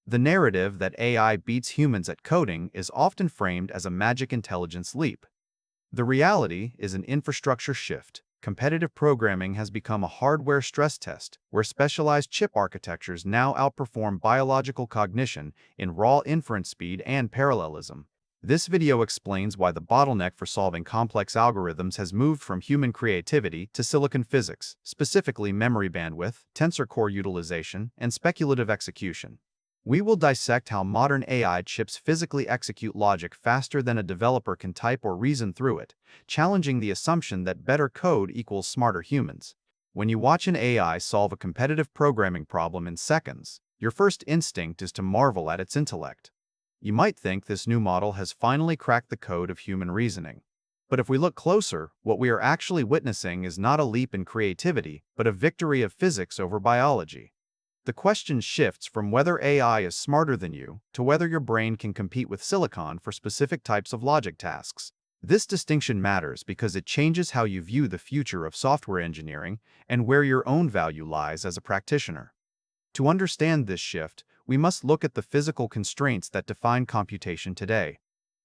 The narrative that AI beats humans at coding is often framed as a magic intelligence leap. The reality is an infrastructure shift. Competitive programming has become a hardware stress test, where specialized chip architectures now outperform biological cognition in raw inference speed and parallelism. This video explains why the bottleneck for solving complex algorithms has moved from human creativity to silicon physics, specifically memory bandwidth, tensor core utilization, and speculative execution. We will dissect how modern AI chips physically execute logic faster than a developer can type or reason through it, challenging the assumption that better code equals smarter humans. When you watch an AI solve a competitive programming problem in seconds, your first instinct is to marvel at its intellect. You might think this new model has finally cracked the code of human reasoning. But if we look closer, what we are actually witnessing is not a leap in creativity, but a victory of physics over biology. The question shifts from whether AI is smarter than you to whether your brain can compete with silicon for specific types of logic tasks. This distinction matters because it changes how you view the future of software engineering and where your own value lies as a practitioner. To understand this shift, we must look at the physical constraints that define computation today.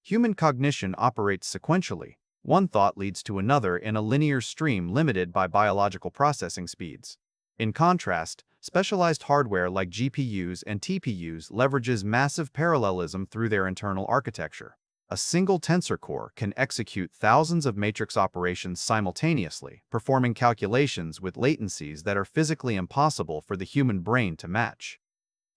Human cognition operates sequentially. One thought leads to another in a linear stream limited by biological processing speeds. In contrast, specialized hardware like GPUs and TPUs leverages massive parallelism through their internal architecture. A single tensor core can execute thousands of matrix operations simultaneously, performing calculations with latencies that are physically impossible for the human brain to match.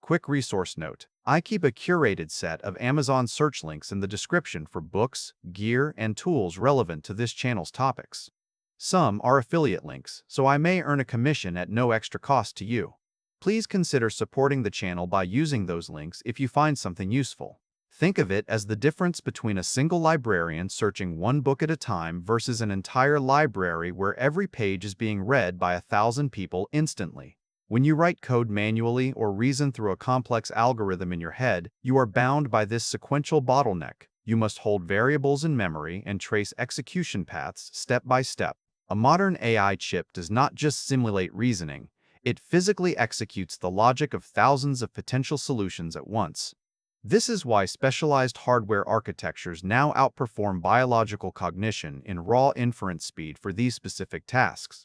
Quick resource note: I keep a curated set of Amazon search links in the description for books, gear, and tools relevant to this channel's topics. Some are affiliate links, so I may earn a commission at no extra cost to you. Please consider supporting the channel by using those links if you find something useful. Think of it as the difference between a single librarian searching one book at a time versus an entire library where every page is being read by 1,000 people instantly. When you write code manually or reason through a complex algorithm in your head, you are bound by this sequential bottleneck. You must hold variables in memory and trace execution paths step by step. A modern AI chip does not just simulate reasoning, it physically executes the logic of thousands of potential solutions at once. This is why specialized hardware architectures now outperform biological cognition in raw inference speed for these specific tasks.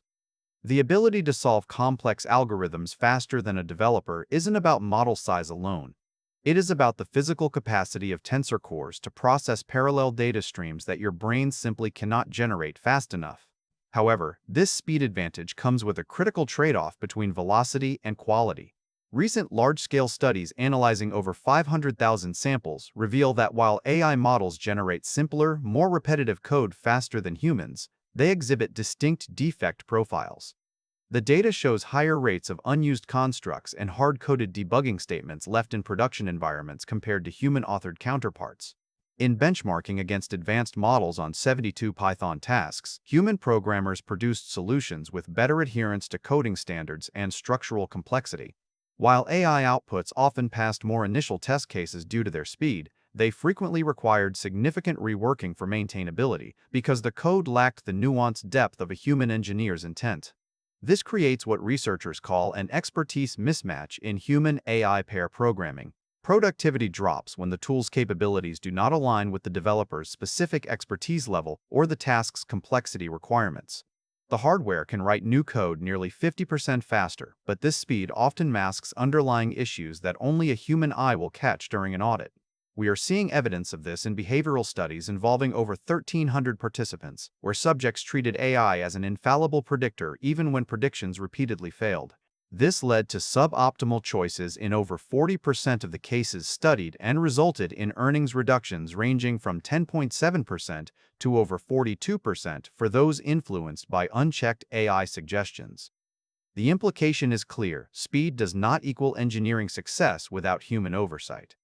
The ability to solve complex algorithms faster than a developer isn't about model size alone. It is about the physical capacity of tensor cores to process parallel data streams that your brain simply cannot generate fast enough. However, this speed advantage comes with a critical trade-off between velocity and quality. Recent large-scale studies analyzing over 500,000 samples reveal that while AI models generate simpler, more repetitive code faster than humans, they exhibit distinct defect profiles. The data shows higher rates of unused constructs and hard-coded debugging statements left in production environments compared to human-authored counterparts. In benchmarking against advanced models on 72 Python tasks, human programmers produced solutions with better adherence to coding standards and structural complexity. While AI outputs often passed more initial test cases due to their speed, they frequently required significant reworking for maintainability because the code lacked the nuanced depth of a human engineer's intent. This creates what researchers call an expertise mismatch in human-AI pair programming. Productivity drops when the tool's capabilities do not align with the developer's specific expertise level or the task's complexity requirements. The hardware can write new code nearly 50% faster, but this speed often masks underlying issues that only a human eye will catch during an audit. We are seeing evidence of this in behavioral studies involving over 1,300 participants, where subjects treated AI as an infallible predictor even when predictions repeatedly failed. This led to suboptimal choices in over 40% of the cases studied and resulted in earnings reductions ranging from 10.7% to over 42% for those influenced by unchecked AI suggestions. The implication is clear: speed does not equal engineering success without human oversight.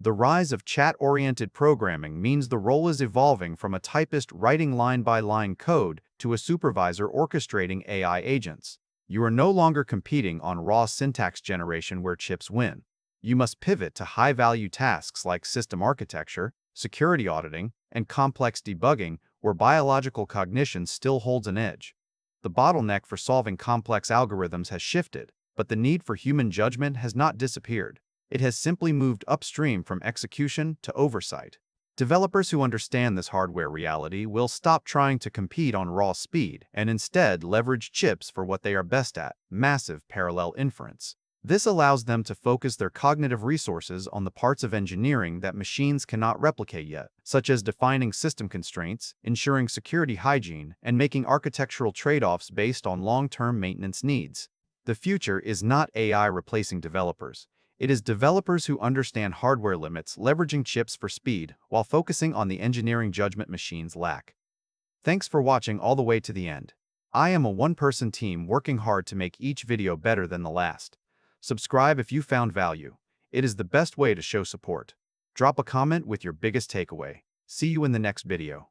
The rise of chat-oriented programming means the role is evolving from a typist writing line-by-line code to a supervisor orchestrating AI agents. You are no longer competing on raw syntax generation where chips win. You must pivot to high-value tasks like system architecture, security auditing, and complex debugging where biological cognition still holds an edge. The bottleneck for solving complex algorithms has shifted, but the need for human judgment has not disappeared. It has simply moved upstream from execution to oversight. Developers who understand this hardware reality will stop trying to compete on raw speed and instead leverage chips for what they are best at: massive parallel inference. This allows them to focus their cognitive resources on the parts of engineering that machines cannot replicate yet, such as defining system constraints, ensuring security hygiene, and making architectural trade-offs based on long-term maintenance needs. The future is not AI replacing developers. It is developers who understand hardware limits, leveraging chips for speed, while focusing on the engineering judgment machines lack. Thanks for watching all the way to the end. I am a one-person team working hard to make each video better than the last. Subscribe if you found value. It is the best way to show support. Drop a comment with your biggest takeaway. See you in the next video.